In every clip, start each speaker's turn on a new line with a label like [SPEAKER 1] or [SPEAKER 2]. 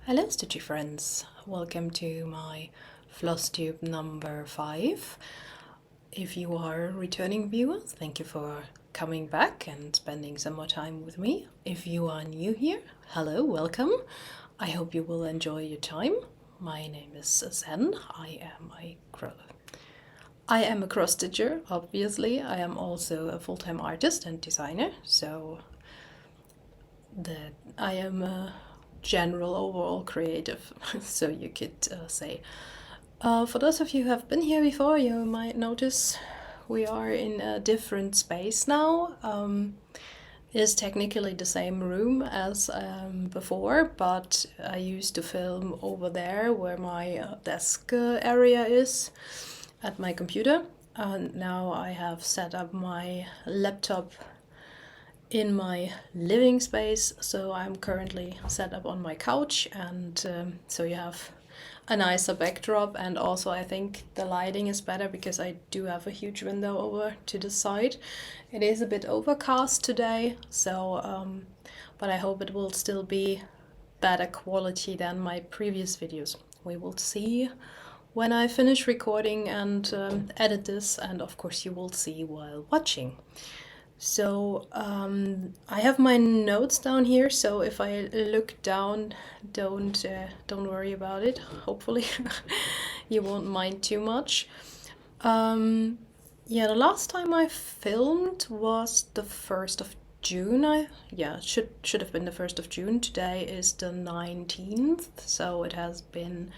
[SPEAKER 1] Hello Stitchy friends, welcome to my Flosstube number 5. If you are a returning viewer, thank you for coming back and spending some more time with me. If you are new here, hello, welcome. I hope you will enjoy your time. My name is Zen. I am a cross stitcher, obviously. I am also a full-time artist and designer, so I am a general overall creative, so you could say. For those of you who have been here before, you might notice we are in a different space now. It is technically the same room as before, but I used to film over there where my desk area is at my computer. And now I have set up my laptop in my living space, so I'm currently set up on my couch, and so you have a nicer backdrop, and also I think the lighting is better because I do have a huge window over to the side. It is a bit overcast today, so but I hope it will still be better quality than my previous videos. We will see when I finish recording and edit this, and of course you will see while watching. So I have my notes down here, so if I look down, don't worry about it. Hopefully you won't mind too much. Yeah, the last time I filmed was the 1st of June. Yeah, should have been the 1st of June. Today is the 19th, so it has been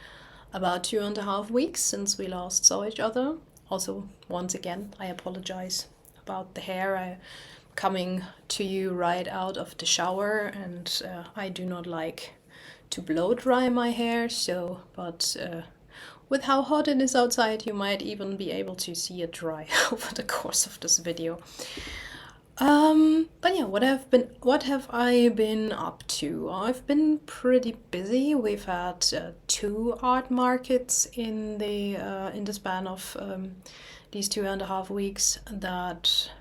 [SPEAKER 1] about 2.5 weeks since we last saw each other. Also, once again, I apologize about the hair. I'm coming to you right out of the shower, and I do not like to blow dry my hair, so but with how hot it is outside, you might even be able to see it dry over the course of this video. But yeah, what have I been up to? I've been pretty busy. We've had 2 art markets in the span of these 2.5 weeks that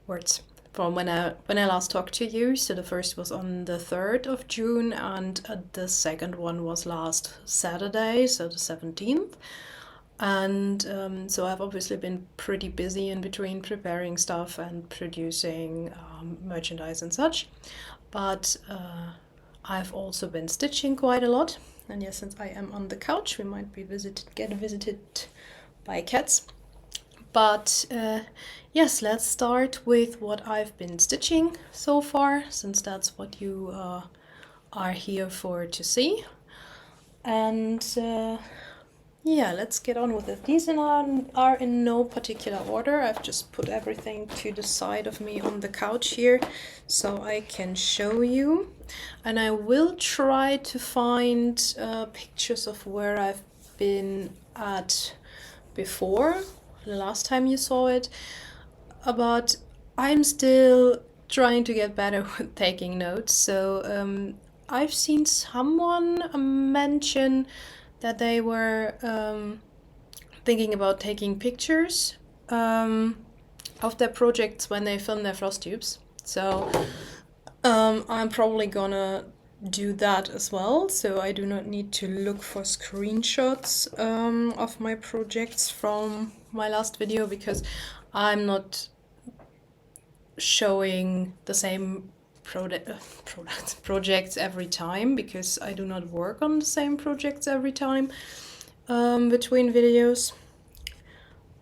[SPEAKER 1] words from when I last talked to you. So the first was on the 3rd of June, and the second one was last Saturday, so the 17th. And so I've obviously been pretty busy in between preparing stuff and producing merchandise and such, but I've also been stitching quite a lot. And yes, since I am on the couch, we might be get visited by cats. But yes, let's start with what I've been stitching so far, since that's what you are here for to see. And yeah, let's get on with it. These are in no particular order. I've just put everything to the side of me on the couch here so I can show you. And I will try to find pictures of where I've been at before, the last time you saw it. But I'm still trying to get better with taking notes. So I've seen someone mention that they were thinking about taking pictures of their projects when they film their floss tubes. So I'm probably gonna do that as well, so I do not need to look for screenshots of my projects from my last video, because I'm not showing the same projects every time, because I do not work on the same projects every time between videos.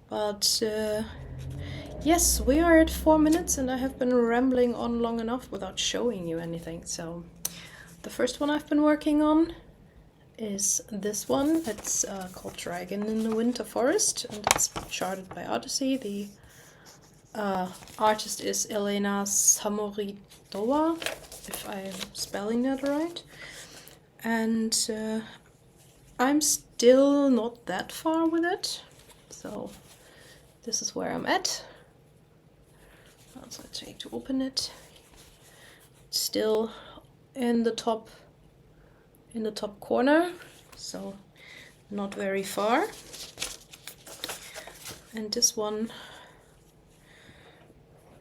[SPEAKER 1] But yes, we are at 4 minutes and I have been rambling on long enough without showing you anything. So the first one I've been working on is this one. It's called Dragon in the Winter Forest, and it's charted by Odyssey. The artist is Elena Samoritova, if I'm spelling that right. And I'm still not that far with it, so this is where I'm at. So I try to open it. Still in the top corner, so not very far. And this one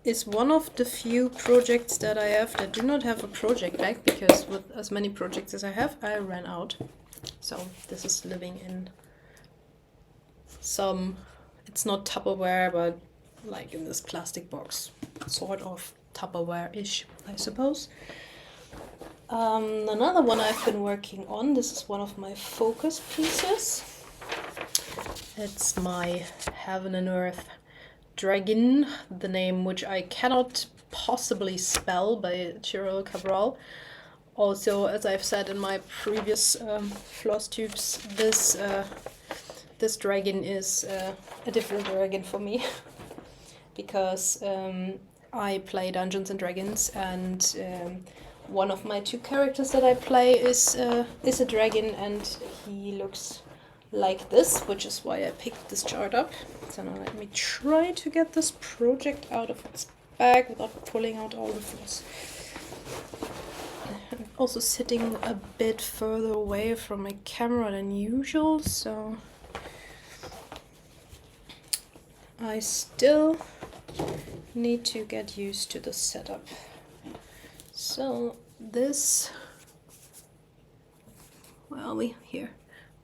[SPEAKER 1] is one of the few projects that I have that do not have a project bag, because with as many projects as I have, I ran out. So this is living in some, it's not Tupperware, but like in this plastic box, sort of Tupperware-ish, I suppose. Another one I've been working on, this is one of my focus pieces. It's my Heaven and Earth Dragon, the name which I cannot possibly spell, by Cyril Cabral. Also, as I've said in my previous Flosstubes, this dragon is a different dragon for me, because I play Dungeons and Dragons, and one of my two characters that I play is a dragon, and he looks like this, which is why I picked this chart up. So now let me try to get this project out of its bag without pulling out all the floss. I'm also sitting a bit further away from my camera than usual, so I still need to get used to the setup. So this, where are we? Here.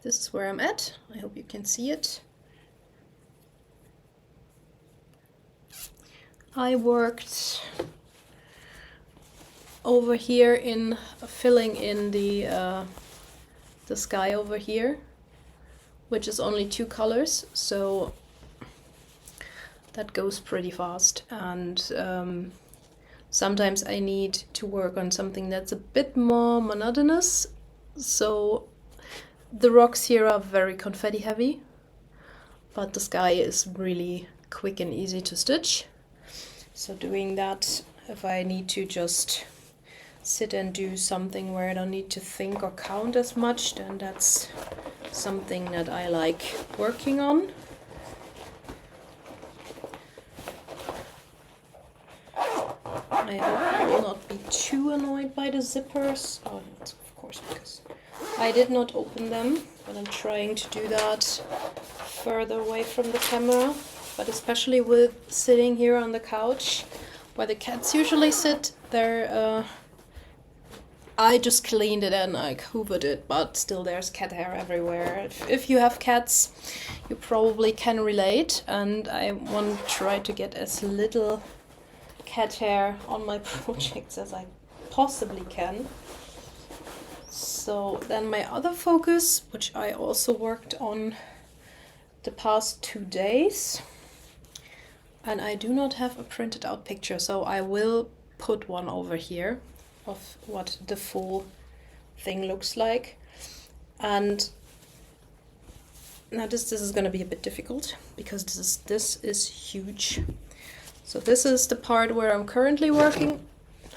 [SPEAKER 1] This is where I'm at. I hope you can see it. I worked over here in filling in the sky over here, which is only 2 colors, so that goes pretty fast. And sometimes I need to work on something that's a bit more monotonous, so the rocks here are very confetti heavy, but the sky is really quick and easy to stitch. So doing that, if I need to just sit and do something where I don't need to think or count as much, then that's something that I like working on. I hope you will not be too annoyed by the zippers. Oh, that's of course because I did not open them, but I'm trying to do that further away from the camera. But especially with sitting here on the couch, where the cats usually sit, there I just cleaned it and I hoovered it, but still there's cat hair everywhere. If you have cats, you probably can relate, and I want to try to get as little cat hair on my projects as I possibly can. So then my other focus, which I also worked on the past 2 days, and I do not have a printed out picture, so I will put one over here of what the full thing looks like. And now this is going to be a bit difficult, because this is huge. So this is the part where I'm currently working.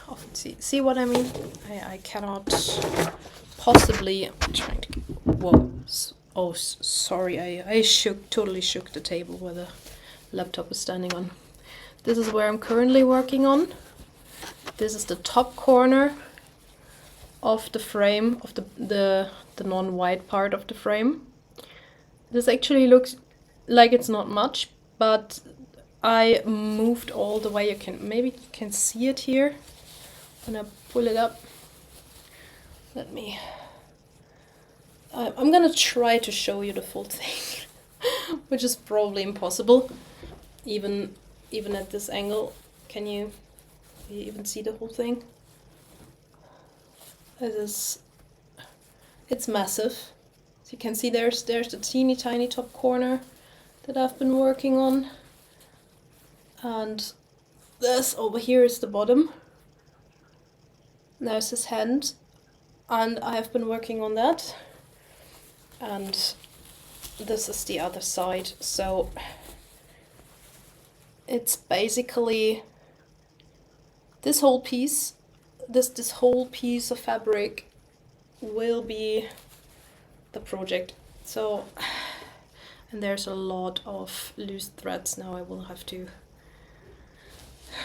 [SPEAKER 1] Oh, see what I mean? I cannot possibly. I'm trying to. Whoa! Oh, sorry. I totally shook the table where the laptop is standing on. This is where I'm currently working on. This is the top corner of the frame, of the non-white part of the frame. This actually looks like it's not much, but I moved all the way. Maybe you can see it here when I pull it up. I'm gonna try to show you the full thing, which is probably impossible, even at this angle. Can you even see the whole thing? It's massive. So you can see there's the teeny tiny top corner that I've been working on, and this over here is the bottom. There's his hand, and I have been working on that, and this is the other side. So it's basically this whole piece, this whole piece of fabric will be the project. So, and there's a lot of loose threads. Now I will have to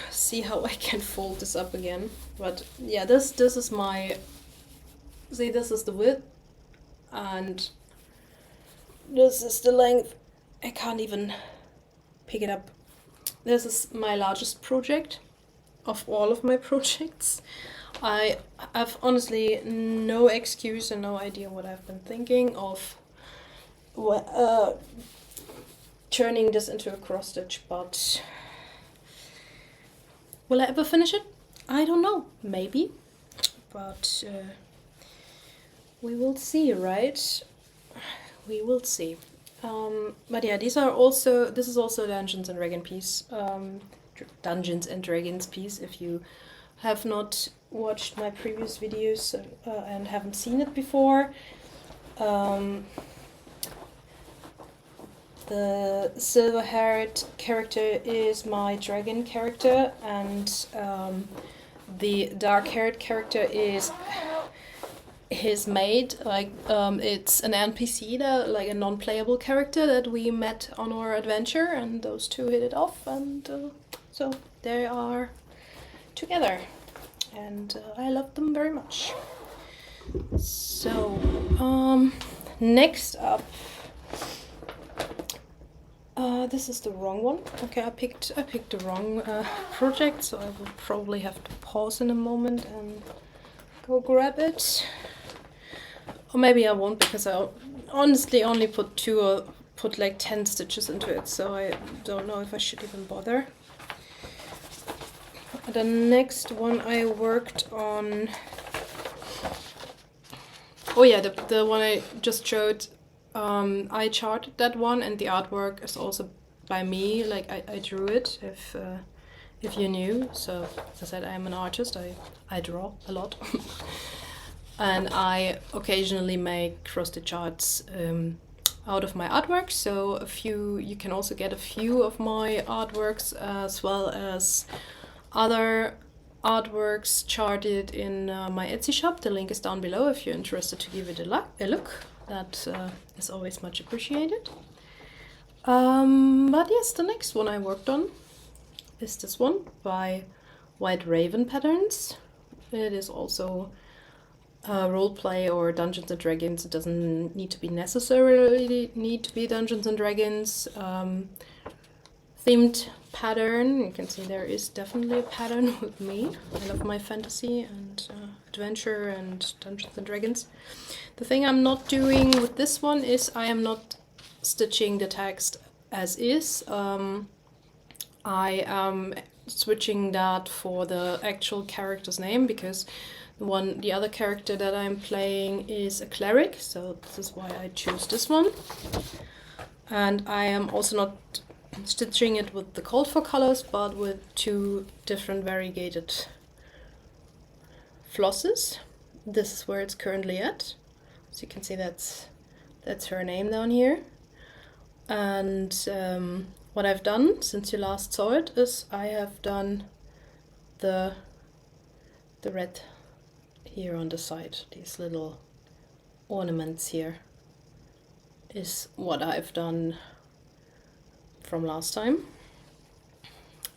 [SPEAKER 1] see how I can fold this up again. But yeah, this is my, see, this is the width, and this is the length. I can't even pick it up. this is my largest project of all of my projects. I have honestly no excuse and no idea what I've been thinking of turning this into a cross stitch, but will I ever finish it? I don't know, maybe, but we will see, right? We will see. But yeah, this is also Dungeons and Dragons piece. Dungeons and Dragons piece. If you have not watched my previous videos and haven't seen it before, the silver-haired character is my dragon character, and the dark-haired character is his mate. Like it's an NPC, that like a non-playable character that we met on our adventure, and those two hit it off, and so they are together, and I love them very much. So next up, this is the wrong one. Okay, I picked the wrong project, so I will probably have to pause in a moment and go grab it. Or maybe I won't, because I honestly only put like 10 stitches into it, so I don't know if I should even bother. The next one I worked on, oh yeah, the one I just showed, I charted that one, and the artwork is also by me. Like I drew it, if you knew. So as I said, I am an artist. I draw a lot. And I occasionally make cross-stitch arts out of my artwork. So you can also get a few of my artworks, as well as other artworks charted in my Etsy shop. The link is down below if you're interested to give it a look. That is always much appreciated. But yes, the next one I worked on is this one by White Raven Patterns. It is also roleplay or Dungeons and Dragons. It doesn't need to be necessarily Dungeons and Dragons themed pattern. You can see there is definitely a pattern with me. I love my fantasy and adventure and Dungeons and Dragons. The thing I'm not doing with this one is I am not stitching the text as is. I am switching that for the actual character's name, because the other character that I'm playing is a cleric, so this is why I choose this one. And I am also not stitching it with the called for colors, but with two different variegated flosses. This is where it's currently at. So you can see that's her name down here. And what I've done since you last saw it is I have done the red here on the side. These little ornaments here is what I've done from last time.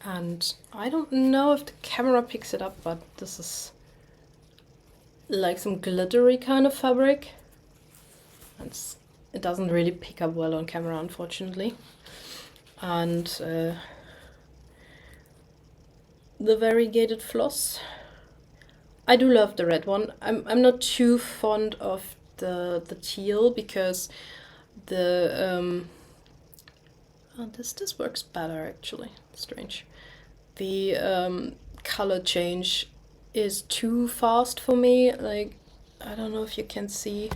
[SPEAKER 1] And I don't know if the camera picks it up, but this is like some glittery kind of fabric. It doesn't really pick up well on camera, unfortunately. And the variegated floss, I do love the red one. I'm not too fond of the teal, because the this works better actually. Strange. The color change is too fast for me. Like, I don't know if you can see.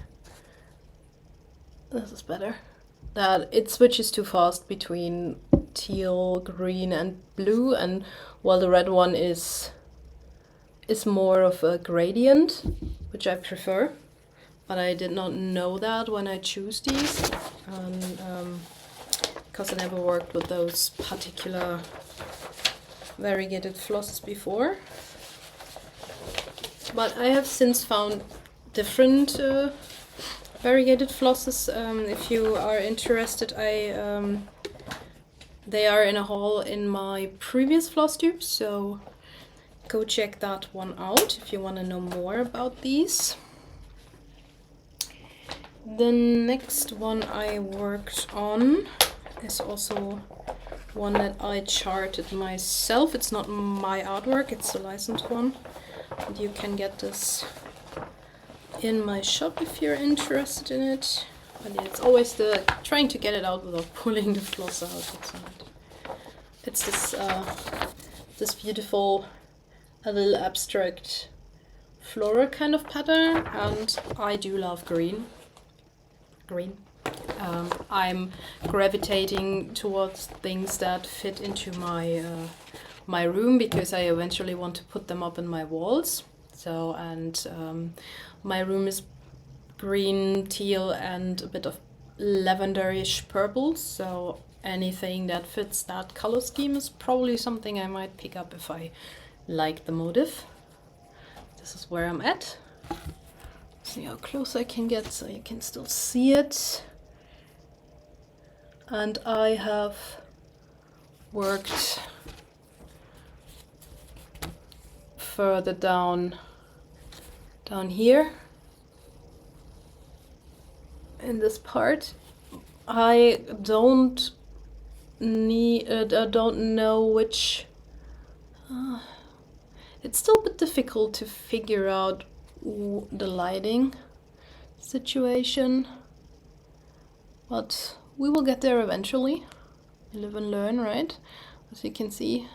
[SPEAKER 1] This is better. That it switches too fast between teal, green and blue, and while the red one is more of a gradient, which I prefer. But I did not know that when I choose these, and because I never worked with those particular variegated flosses before. But I have since found different variegated flosses. If you are interested, they are in a haul in my previous Flosstube, so go check that one out if you want to know more about these. The next one I worked on is also one that I charted myself. It's not my artwork, it's a licensed one. And you can get this in my shop if you're interested in it. But yeah, it's always the trying to get it out without pulling the floss out. It's this this beautiful, a little abstract floral kind of pattern, and I do love green. I'm gravitating towards things that fit into my my room, because I eventually want to put them up in my walls. So, and my room is green, teal, and a bit of lavenderish purple. So anything that fits that color scheme is probably something I might pick up if I like the motif. This is where I'm at. See how close I can get so you can still see it. And I have worked further down here in this part. I don't know which. It's still a bit difficult to figure out the lighting situation, but we will get there eventually. Live and learn, right? As you can see,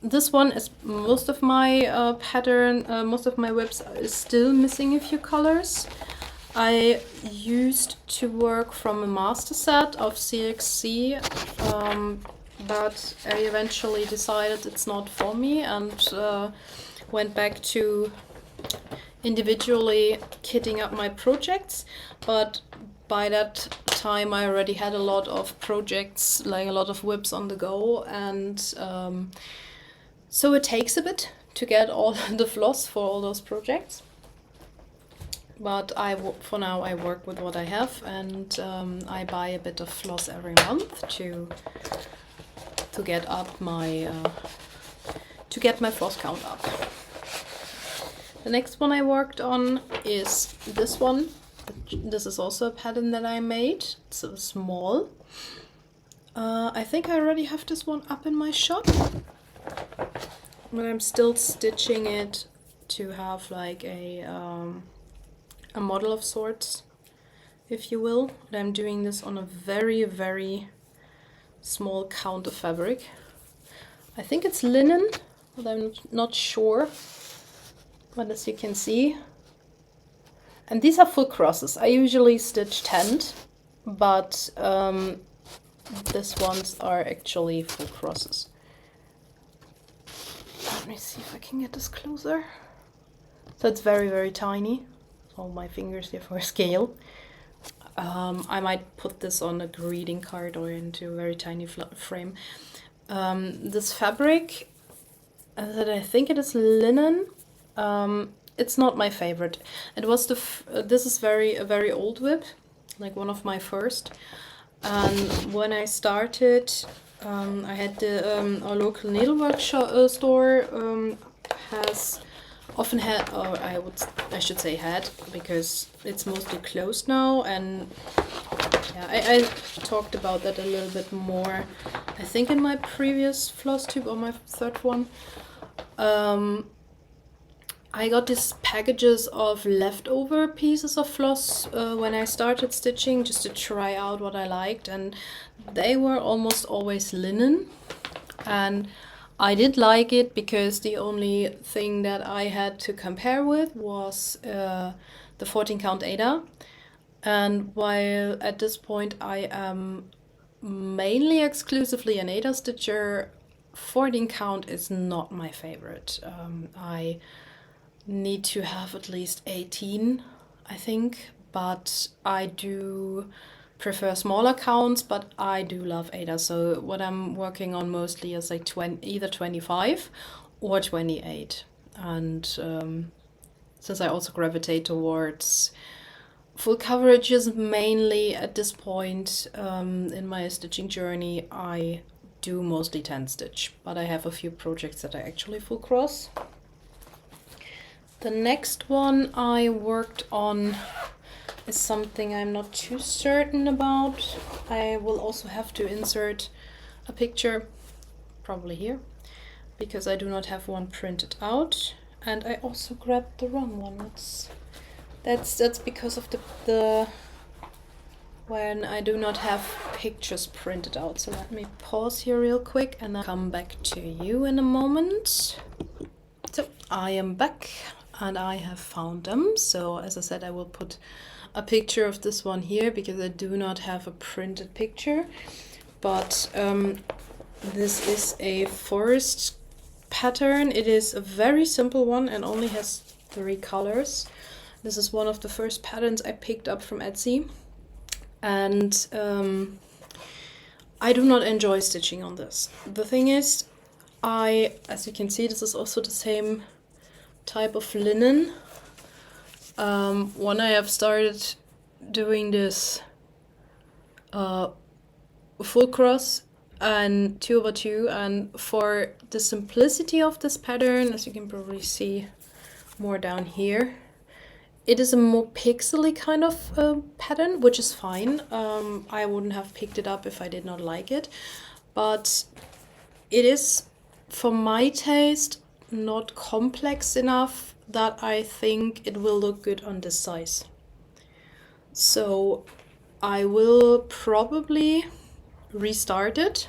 [SPEAKER 1] this one is most of my pattern, most of my whips is still missing a few colors. I used to work from a master set of CXC, but I eventually decided it's not for me, and went back to individually kitting up my projects. But by that time I already had a lot of projects, like a lot of whips on the go, and so it takes a bit to get all the floss for all those projects. But for now I work with what I have, and I buy a bit of floss every month to get up my floss count up. The next one I worked on is this one. This is also a pattern that I made. It's a small. I think I already have this one up in my shop, but I'm still stitching it to have like a model of sorts, if you will. But I'm doing this on a very, very small count of fabric. I think it's linen, but I'm not sure. But as you can see, and these are full crosses. I usually stitch 10, but these ones are actually full crosses. Let me see if I can get this closer. So it's very, very tiny. All my fingers here for scale. I might put this on a greeting card or into a very tiny frame. This fabric, that I think it is linen. It's not my favorite. It was this is a very old whip, like one of my first. And when I started, I had our local needlework store has often had, or I should say had, because it's mostly closed now. And yeah, I talked about that a little bit more, I think in my previous Flosstube or my third one. I got these packages of leftover pieces of floss when I started stitching, just to try out what I liked, and they were almost always linen. And I did like it because the only thing that I had to compare with was the 14 count Ada. And while at this point I am mainly exclusively an Ada stitcher, 14 count is not my favorite. I need to have at least 18, I think, but I do prefer smaller counts, but I do love Ada. So what I'm working on mostly is like either 25 or 28. And since I also gravitate towards full coverages mainly at this point in my stitching journey, I do mostly 10 stitch, but I have a few projects that I actually full cross. The next one I worked on is something I'm not too certain about. I will also have to insert a picture, probably here, because I do not have one printed out. And I also grabbed the wrong one. That's because of the when I do not have pictures printed out. So let me pause here real quick and I'll come back to you in a moment. So I am back and I have found them. So as I said, I will put a picture of this one here because I do not have a printed picture. But this is a forest pattern. It is a very simple one and only has 3 colors. This is one of the first patterns I picked up from Etsy. And I do not enjoy stitching on this. The thing is, as you can see, this is also the same type of linen. When I have started doing this full cross and 2/2, and for the simplicity of this pattern, as you can probably see more down here, it is a more pixely kind of pattern, which is fine. I wouldn't have picked it up if I did not like it, but it is, for my taste, not complex enough that I think it will look good on this size. So I will probably restart it,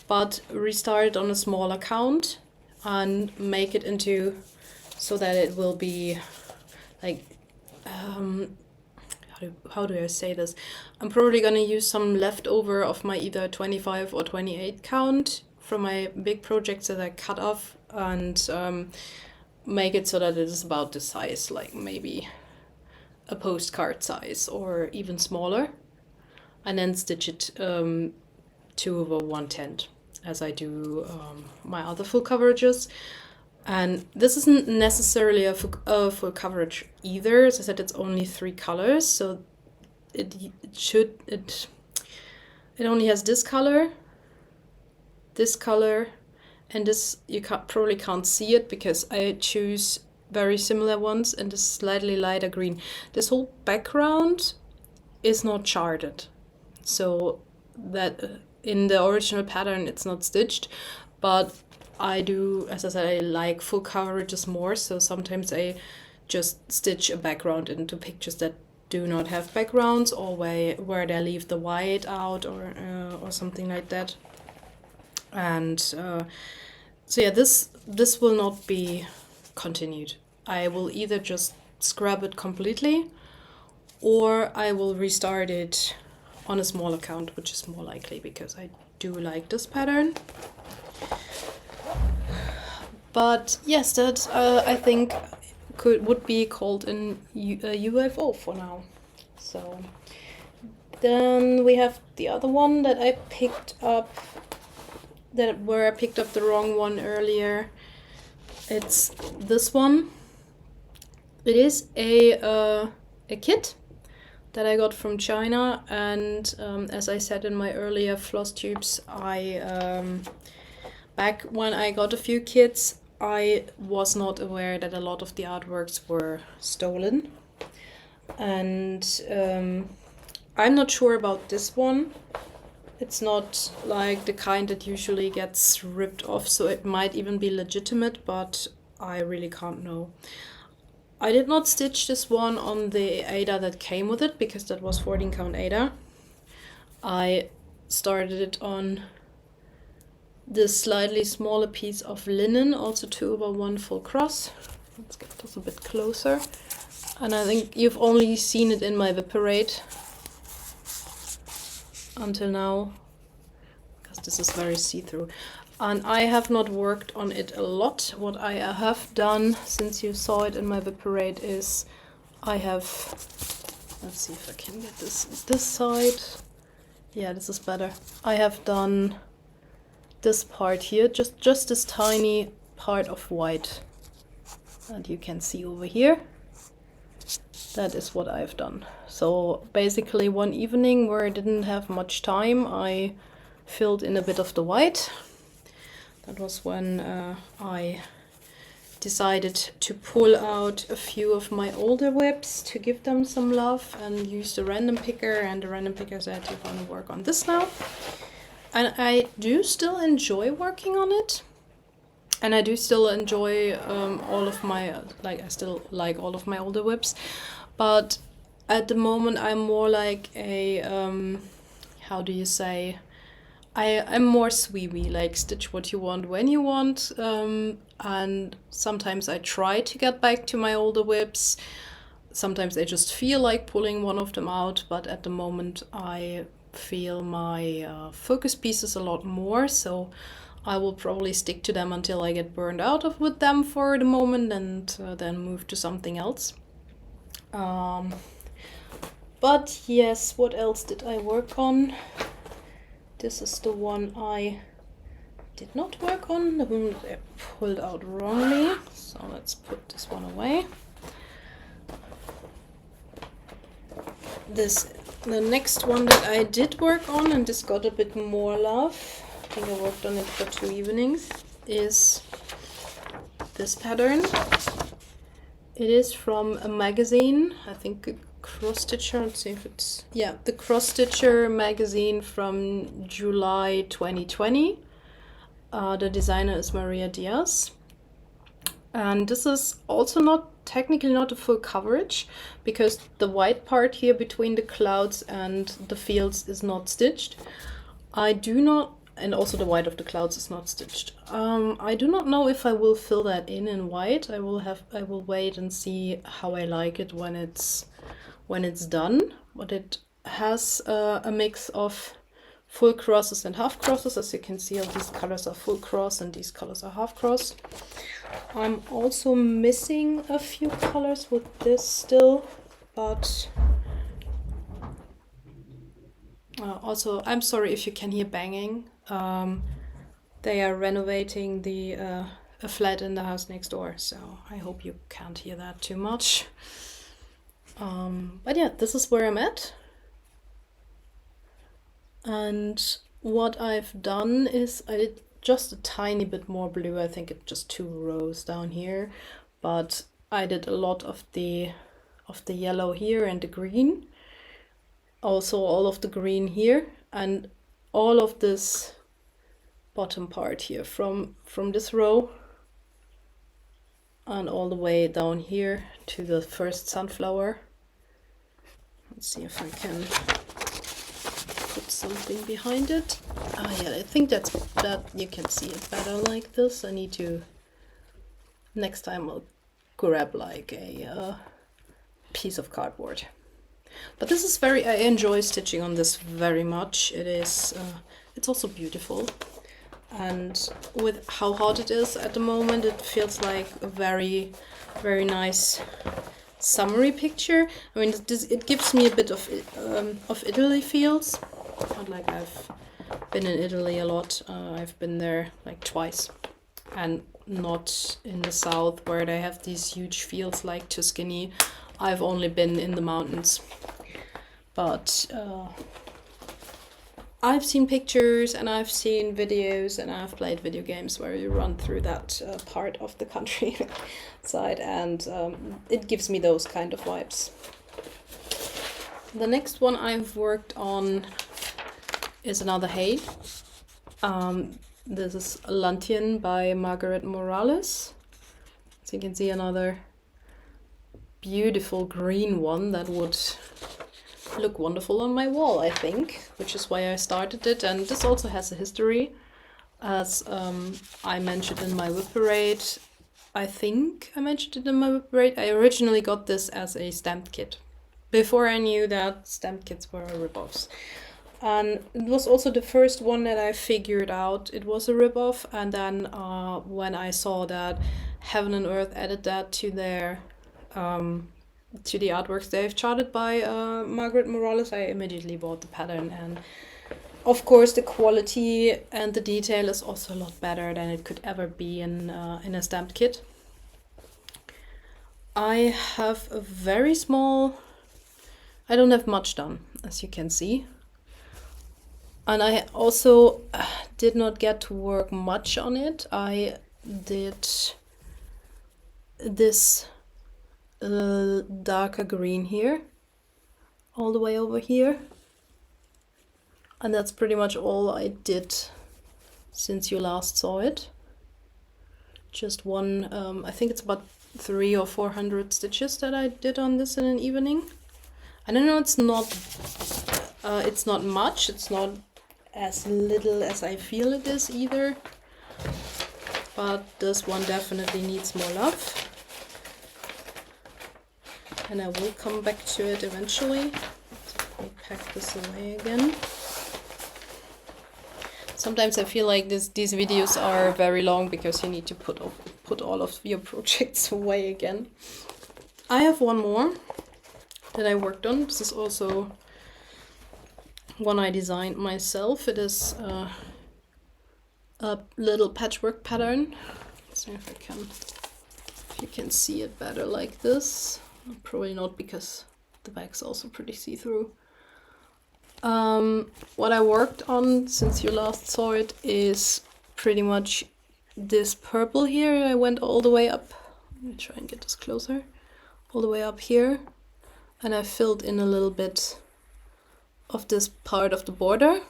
[SPEAKER 1] but restart it on a small account and make it into so that it will be like, how do I say this? I'm probably gonna use some leftover of my either 25 or 28 count from my big projects that I cut off and make it so that it is about this size, like maybe a postcard size or even smaller, and then stitch it 2/110 as I do my other full coverages. And this isn't necessarily a full coverage either. As I said, it's only 3 colors, so it only has this color, and this. You probably can't see it because I choose very similar ones, and this slightly lighter green. This whole background is not charted, so that in the original pattern it's not stitched, but I do, as I said, I like full coverages more, so sometimes I just stitch a background into pictures that do not have backgrounds, or where they leave the white out, or something like that. And so yeah, this will not be continued. I will either just scrap it completely, or I will restart it on a small account, which is more likely because I do like this pattern. But yes, that I think would be called a UFO for now. So then we have the other one that I picked up, where I picked up the wrong one earlier. It's this one. It is a kit that I got from China, and as I said in my earlier Flosstubes, back when I got a few kits, I was not aware that a lot of the artworks were stolen. And I'm not sure about this one. It's not like the kind that usually gets ripped off, so it might even be legitimate, but I really can't know. I did not stitch this one on the Ada that came with it, because that was 14 count Ada. I started it on this slightly smaller piece of linen, also 2/1 full cross. Let's get this a bit closer. And I think you've only seen it in my Parade until now, because this is very see-through. And I have not worked on it a lot. What I have done, since you saw it in my Parade, is I have, let's see if I can get this side. Yeah, this is better. I have done this part here, just this tiny part of white that you can see over here. That is what I've done. So basically one evening where I didn't have much time, I filled in a bit of the white. That was when I decided to pull out a few of my older WIPs to give them some love and use the random picker, and the random picker said you want to work on this now. And I do still enjoy working on it. And I do still enjoy all of my, I still like all of my older WIPs. But at the moment I'm more like a, how do you say, I'm more sweeby, like stitch what you want when you want, and sometimes I try to get back to my older WIPs. Sometimes I just feel like pulling one of them out, but at the moment I feel my focus pieces a lot more, so I will probably stick to them until I get burned out of with them for the moment, and then move to something else. But yes, what else did I work on? This is the one I did not work on, the one I pulled out wrongly. So let's put this one away. The next one that I did work on, and this got a bit more love, I think I worked on it for 2 evenings, is this pattern. It is from a magazine, I think Cross Stitcher, let's see if it's, yeah, the Cross Stitcher magazine from July 2020. The designer is Maria Diaz. And this is also technically not a full coverage, because the white part here between the clouds and the fields is not stitched. And also the white of the clouds is not stitched. I do not know if I will fill that in white. I will wait and see how I like it when it's done. But it has a mix of full crosses and half crosses. As you can see, all these colors are full cross and these colors are half cross. I'm also missing a few colors with this still, but also I'm sorry if you can hear banging. They are renovating a flat in the house next door, so I hope you can't hear that too much. But yeah, this is where I'm at. And what I've done is I did just a tiny bit more blue. I think it's just 2 rows down here, but I did a lot of the yellow here and the green. Also all of the green here, and all of this bottom part here from this row and all the way down here to the first sunflower. Let's see if I can put something behind it. Yeah, I think that you can see it better like this. I need to, next time I'll grab like a piece of cardboard. But this is I enjoy stitching on this very much. It is, it's also beautiful. And with how hot it is at the moment, it feels like a very, very nice summery picture. I mean, it gives me a bit of Italy feels. Not like I've been in Italy a lot. I've been there like twice, and not in the south where they have these huge fields like Tuscany. I've only been in the mountains, but I've seen pictures and I've seen videos and I've played video games where you run through that part of the country side, and it gives me those kind of vibes. The next one I've worked on is another hay. This is Lantian by Margaret Morales. So you can see another beautiful green one that would look wonderful on my wall, I think, which is why I started it. And this also has a history, as I mentioned in my WIP parade. I think I mentioned it in my WIP parade. I originally got this as a stamped kit, before I knew that stamped kits were rip-offs. And it was also the first one that I figured out it was a rip-off. And then when I saw that Heaven and Earth added that to their to the artworks they've charted by Margaret Morales, I immediately bought the pattern. And of course the quality and the detail is also a lot better than it could ever be in a stamped kit. I have a very small, I don't have much done, as you can see. And I also did not get to work much on it. I did this darker green here, all the way over here. And that's pretty much all I did since you last saw it. Just one, I think it's about 300 or 400 stitches that I did on this in an evening. And I know it's not much, it's not as little as I feel it is either, but this one definitely needs more love. And I will come back to it eventually. Let me pack this away again. Sometimes I feel like these videos are very long because you need to put all of your projects away again. I have one more that I worked on. This is also one I designed myself. It is a little patchwork pattern. Let's see if you can see it better like this. Probably not, because the back's also pretty see-through. What I worked on since you last saw it is pretty much this purple here. I went all the way up. Let me try and get this closer. All the way up here. And I filled in a little bit of this part of the border.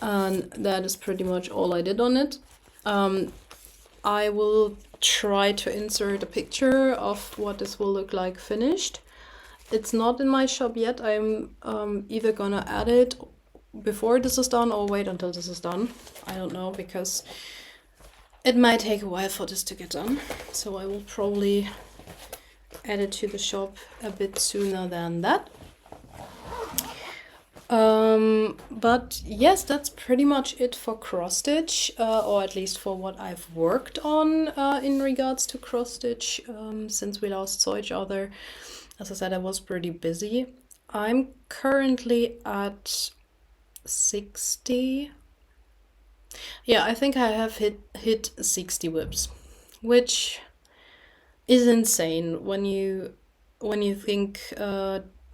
[SPEAKER 1] And that is pretty much all I did on it. I will try to insert a picture of what this will look like finished. It's not in my shop yet. I'm either gonna add it before this is done or wait until this is done. I don't know, because it might take a while for this to get done. So I will probably add it to the shop a bit sooner than that. But yes, that's pretty much it for cross stitch, or at least for what I've worked on in regards to cross stitch since we last saw each other. As I said, I was pretty busy. I'm currently at 60. Yeah, I think I have hit 60 whips, which is insane when you think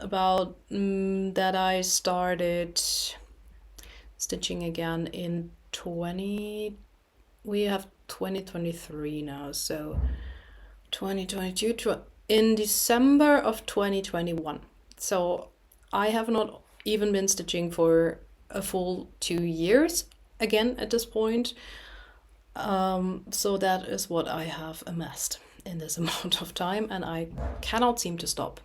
[SPEAKER 1] about that I started stitching again in we have 2023 now, so 2022 in December of 2021. So I have not even been stitching for a full 2 years again at this point. So that is what I have amassed in this amount of time, and I cannot seem to stop.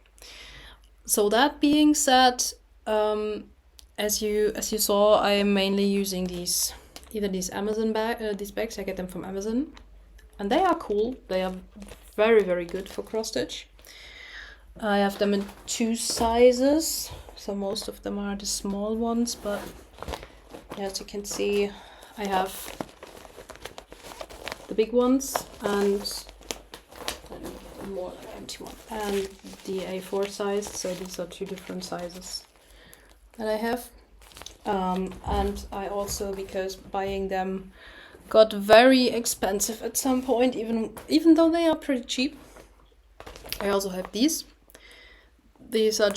[SPEAKER 1] So that being said, as you saw, I am mainly using these Amazon these bags. I get them from Amazon, and they are cool. They are very, very good for cross stitch. I have them in 2 sizes, so most of them are the small ones, but as you can see, I have the big ones and more like empty one, and the A4 size. So these are 2 different sizes that I have. And I also, because buying them got very expensive at some point, even though they are pretty cheap, I also have these. These are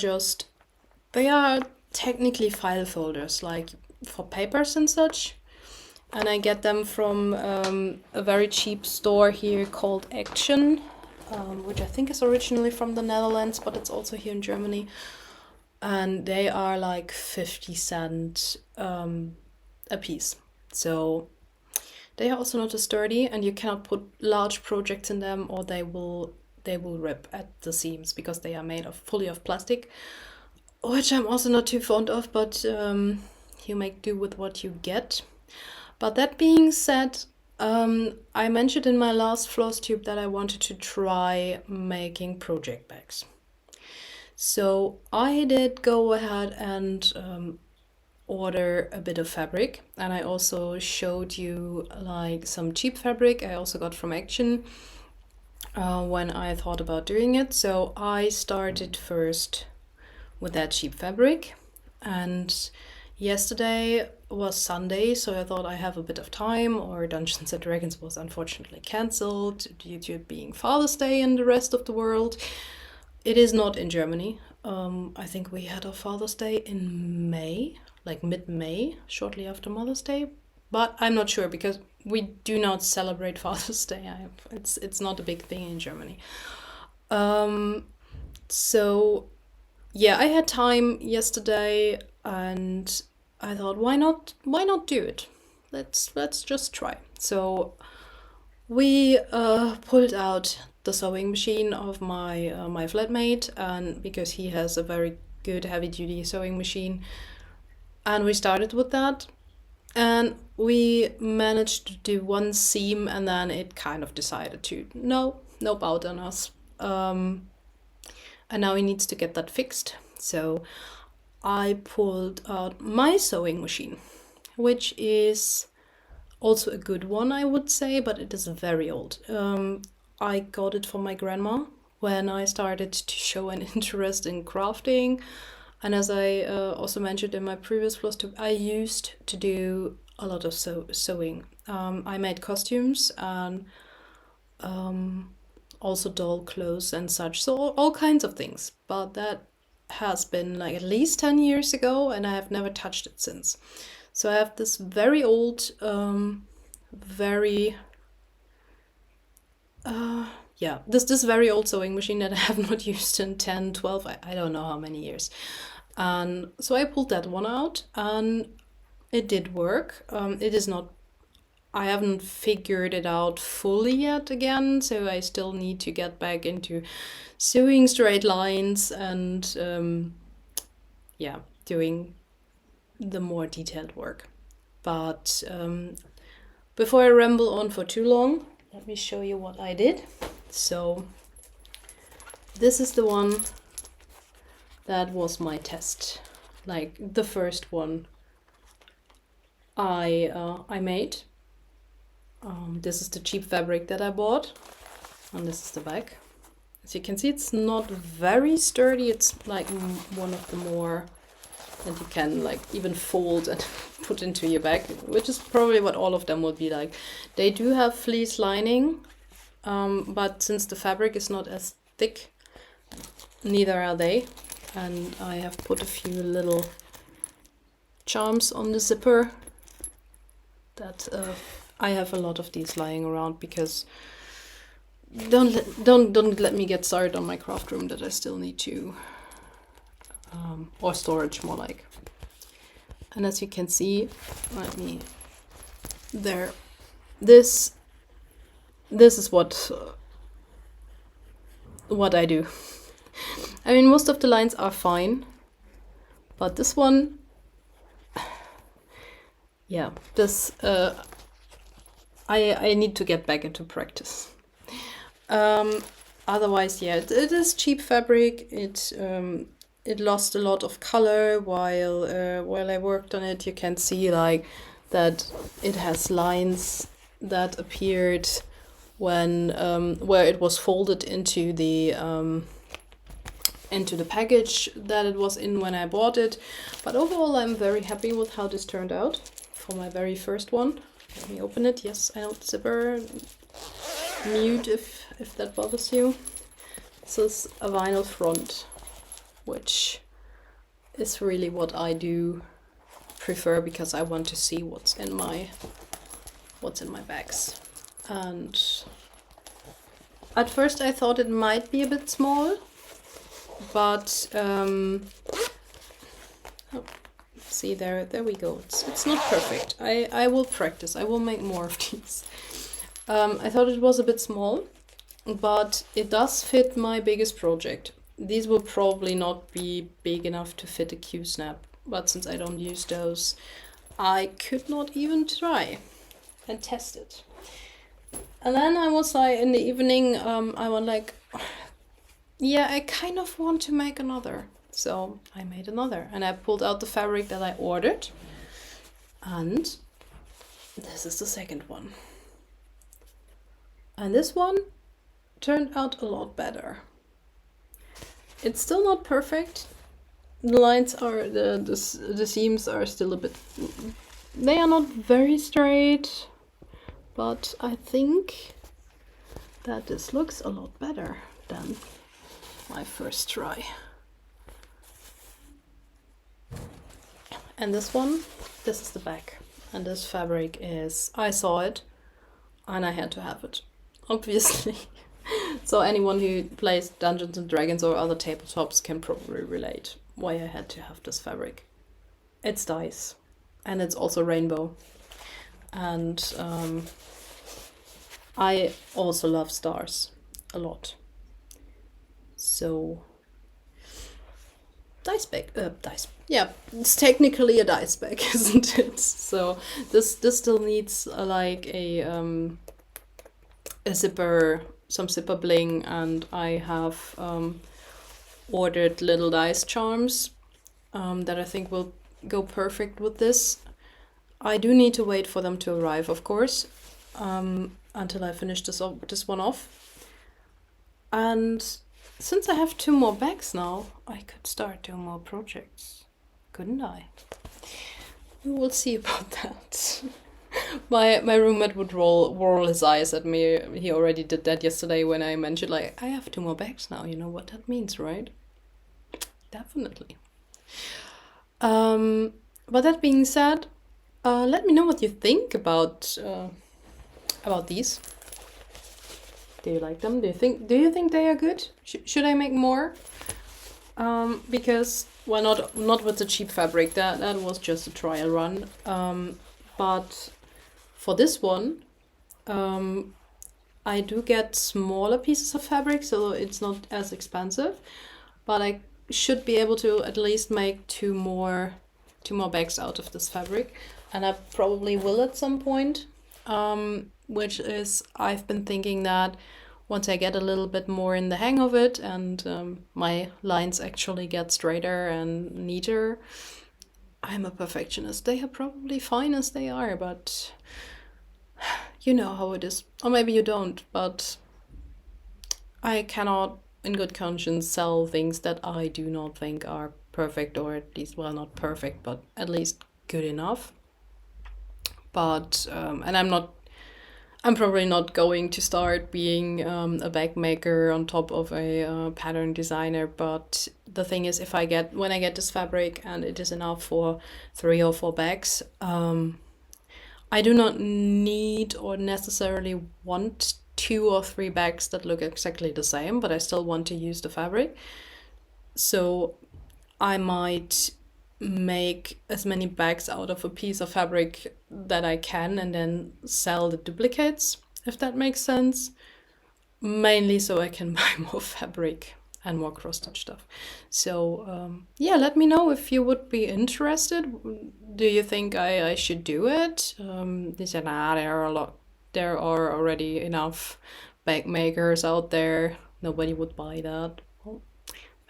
[SPEAKER 1] they are technically file folders, like for papers and such. And I get them from a very cheap store here called Action, which I think is originally from the Netherlands, but it's also here in Germany. And they are like 50 cents a piece. So they are also not as sturdy, and you cannot put large projects in them, or they will rip at the seams, because they are made fully of plastic, which I'm also not too fond of, but you make do with what you get. But that being said, I mentioned in my last Flosstube that I wanted to try making project bags. So I did go ahead and order a bit of fabric, and I also showed you like some cheap fabric I also got from Action when I thought about doing it. So I started first with that cheap fabric, and yesterday was Sunday, so I thought I have a bit of time, or Dungeons and Dragons was unfortunately cancelled due to it being Father's Day in the rest of the world. It is not in Germany. I think we had our Father's Day in May, like mid-May, shortly after Mother's Day, but I'm not sure, because we do not celebrate Father's Day. It's not a big thing in Germany. So yeah, I had time yesterday, and I thought, why not do it? Let's just try. So we pulled out the sewing machine of my flatmate, and because he has a very good heavy duty sewing machine, and we started with that, and we managed to do one seam, and then it kind of decided to nope out on us. And now he needs to get that fixed. So I pulled out my sewing machine, which is also a good one, I would say, but it is very old. I got it from my grandma when I started to show an interest in crafting. And as I also mentioned in my previous Flosstube, I used to do a lot of sewing. I made costumes and also doll clothes and such, so all kinds of things. But that has been like at least 10 years ago, and I have never touched it since. So I have this very old, this very old sewing machine that I have not used in 10, 12, I don't know how many years. And so I pulled that one out, and it did work. It is not, I haven't figured it out fully yet again, so I still need to get back into sewing straight lines and doing the more detailed work. But before I ramble on for too long, let me show you what I did. So this is the one that was my test, like the first one I made. This is the cheap fabric that I bought, and this is the back. As you can see, it's not very sturdy. It's like one of the more that you can like even fold and put into your bag, which is probably what all of them would be like. They do have fleece lining, but since the fabric is not as thick, neither are they. And I have put a few little charms on the zipper that I have a lot of these lying around, because don't let me get started on my craft room that I still need to or storage more like. And as you can see, this is what I do. I mean, most of the lines are fine, but this one, yeah, this I need to get back into practice. Otherwise, yeah, it is cheap fabric. It lost a lot of color while I worked on it. You can see like that it has lines that appeared when where it was folded into the package that it was in when I bought it. But overall, I'm very happy with how this turned out for my very first one. Let me open it. Yes, I know, zipper. Mute if that bothers you. This is a vinyl front, which is really what I do prefer, because I want to see what's in my bags. And at first I thought it might be a bit small, but see, there we go. It's not perfect. I will practice. I will make more of these. I thought it was a bit small, but it does fit my biggest project. These will probably not be big enough to fit a Q-snap, but since I don't use those, I could not even try and test it. And then I was like, in the evening, I was like, yeah, I kind of want to make another. So I made another, and I pulled out the fabric that I ordered, and this is the second one. And this one turned out a lot better. It's still not perfect. The lines are, the seams are still a bit, they are not very straight, but I think that this looks a lot better than my first try. And this one, this is the back. And this fabric is, I saw it and I had to have it, obviously. So anyone who plays Dungeons and Dragons or other tabletops can probably relate why I had to have this fabric. It's dice, and it's also rainbow, and I also love stars a lot. So dice bag, yeah, it's technically a dice bag, isn't it? So this still needs like a zipper, some zipper bling, and I have ordered little dice charms that I think will go perfect with this. I do need to wait for them to arrive, of course, until I finish this one off. And since I have 2 more bags now, I could start doing more projects, couldn't I? We will see about that. My roommate would roll his eyes at me. He already did that yesterday when I mentioned, like, I have 2 more bags now. You know what that means, right? Definitely. But that being said, let me know what you think about these. Do you like them? Do you think they are good? Should I make more? Because, well, not with the cheap fabric. That was just a trial run. But for this one, I do get smaller pieces of fabric, so it's not as expensive. But I should be able to at least make 2 more bags out of this fabric, and I probably will at some point. Which is, I've been thinking that once I get a little bit more in the hang of it and my lines actually get straighter and neater. I'm a perfectionist. They are probably fine as they are, but you know how it is. Or maybe you don't, but I cannot, in good conscience, sell things that I do not think are perfect, or at least, well, not perfect, but at least good enough. But, and I'm probably not going to start being a bag maker on top of a pattern designer, but the thing is, when I get this fabric and it is enough for 3 or 4 bags, I do not need or necessarily want 2 or 3 bags that look exactly the same, but I still want to use the fabric. So I might make as many bags out of a piece of fabric that I can and then sell the duplicates, if that makes sense. Mainly so I can buy more fabric and more cross-stitch stuff. So yeah, let me know if you would be interested. Do you think I should do it? They said, nah, there are already enough bag makers out there. Nobody would buy that. Well,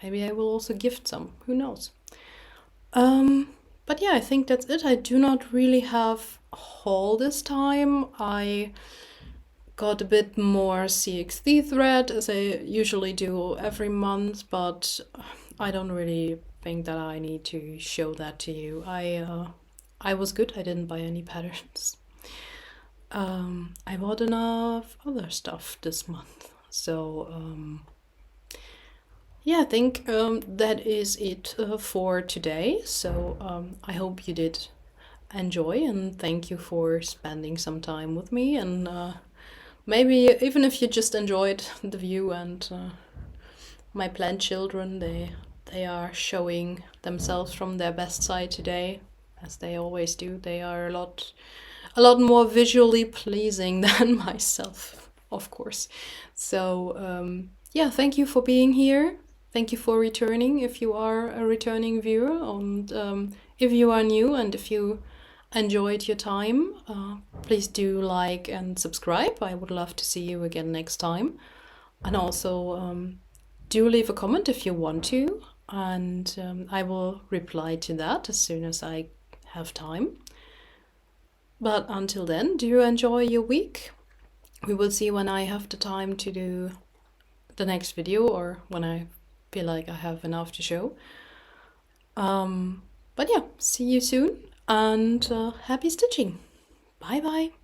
[SPEAKER 1] maybe I will also gift some. Who knows? But yeah, I think that's it. I do not really have a haul this time. I got a bit more CXD thread, as I usually do every month, but I don't really think that I need to show that to you. I was good. I didn't buy any patterns. I bought enough other stuff this month. So yeah, I think that is it for today. So I hope you did enjoy, and thank you for spending some time with me. And maybe even if you just enjoyed the view and my plant children, they are showing themselves from their best side today, as they always do. They are a lot more visually pleasing than myself, of course. So yeah, thank you for being here. Thank you for returning if you are a returning viewer, and if you are new and if you enjoyed your time, please do like and subscribe. I would love to see you again next time. And also do leave a comment if you want to, and I will reply to that as soon as I have time. But until then, do enjoy your week. We will see when I have the time to do the next video, or when I feel like I have enough to show. But yeah, see you soon, and happy stitching. Bye bye.